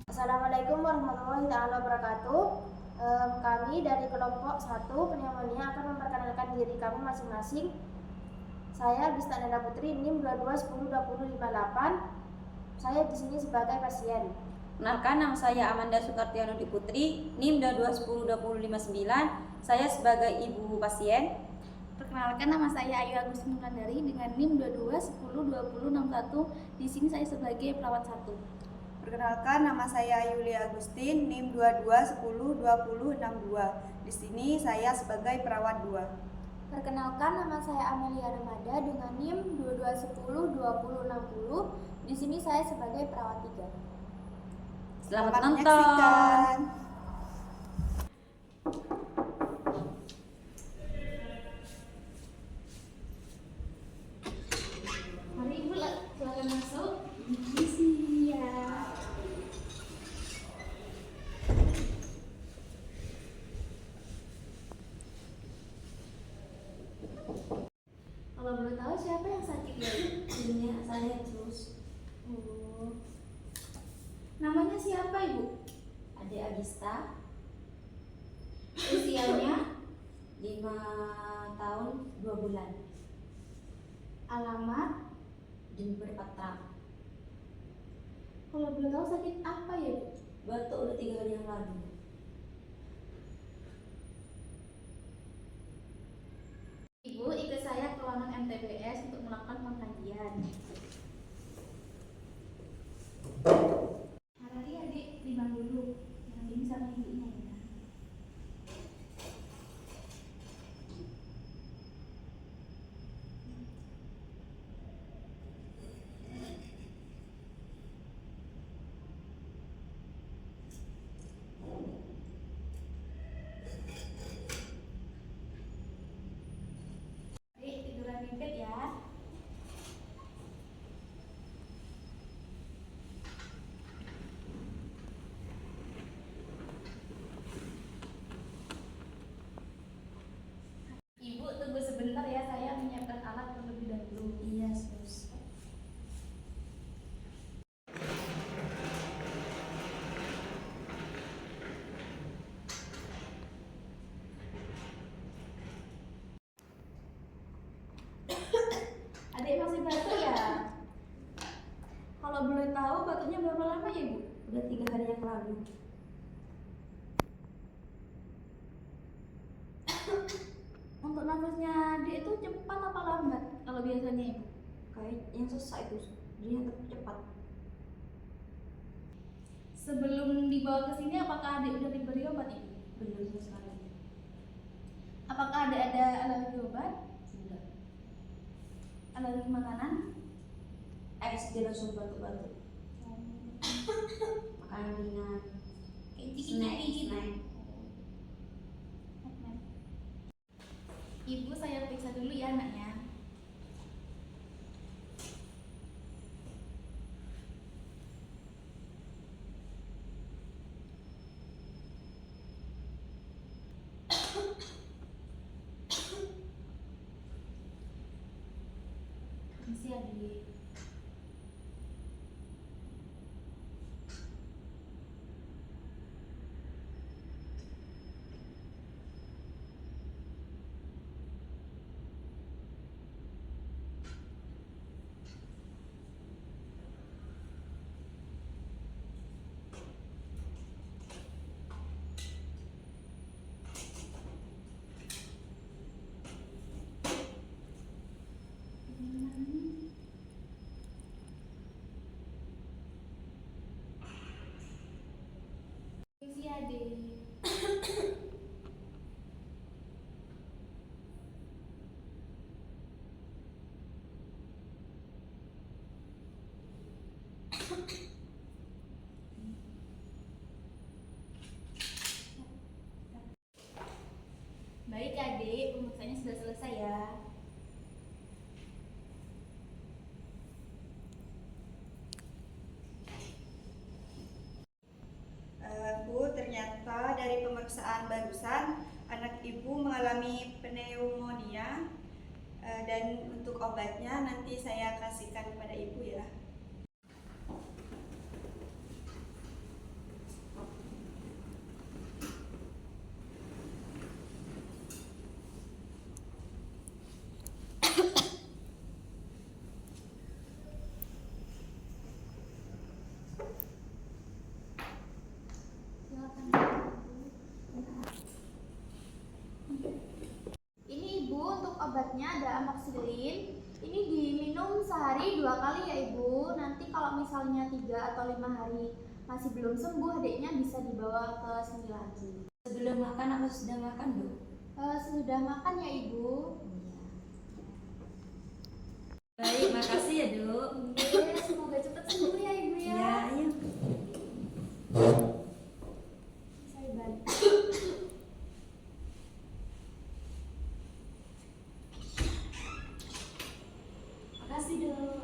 Assalamualaikum warahmatullahi wabarakatuh. Kami dari kelompok 1 pneumonia akan memperkenalkan diri kami masing-masing. Saya Bista Nanda Putri, NIM 22102058. Saya di sini sebagai pasien. Kenalkan, nama saya Amanda Sukartianudi Putri, NIM 22102059. Saya sebagai ibu pasien. Perkenalkan, nama saya Ayu Agustin Wulandari dengan NIM 22102061. Di sini saya sebagai perawat 1. Perkenalkan, nama saya Yulia Agustin, NIM 22102062. Di sini saya sebagai perawat 2. Perkenalkan, nama saya Amelia Ramada dengan NIM 22102060. Di sini saya sebagai perawat 3. Selamat nonton. Menyaksikan. Mari Ibu, silakan masuk. Kalau boleh tahu siapa yang sakit ya? Ini saya terus. Oh. Namanya siapa Ibu? Adik Agista, Usianya? 5 tahun 2 bulan. Alamat? Jember Patra. Kalau boleh tahu sakit apa ya Bu? Batuk udah 3 hari yang lalu. Ibu ikut saya ke ruangan MTBS untuk melakukan pengkajian. Hari adik timbang dulu, yang ini sama ibunya ya. Adik tiduran mimpi ya. Ibu tunggu sebentar ya, saya menyiapkan alat terlebih dahulu. Iya, sus. Adik masih batuk ya? Kalau boleh tahu batuknya berapa lama ya Ibu? Udah 3 hari yang lalu. Untuk nafasnya adik itu cepat apa lambat kalau biasanya Ibu? Kayak yang sesak itu, dia cepat. Sebelum dibawa ke sini apakah adik sudah diberi obat Ibu? Belum sama sekali. Apakah adik ada alergi obat? Enggak. Alergi makanan? Dia langsung batuk-batuk. Makanan ringan. Snack. Ibu, saya periksa dulu ya anaknya. Misi adik. Misi adik. Baik adik, pemeriksaannya sudah selesai ya. pemeriksaan barusan anak ibu mengalami pneumonia, dan untuk obatnya nanti saya kasihkan kepada ibu ya. Ini Ibu, untuk obatnya ada amoxicillin. Ini diminum sehari 2 kali ya Ibu. Nanti kalau misalnya 3 atau 5 hari masih belum sembuh, adiknya bisa dibawa ke sini lagi. Sebelum makan atau sudah makan, Bu? Sudah makan ya Ibu? Baik, makasih ya, Duk. Iya, semoga cepat sembuh ya Ibu ya. Ya, ayo. Saya balik. Makasih, Duk.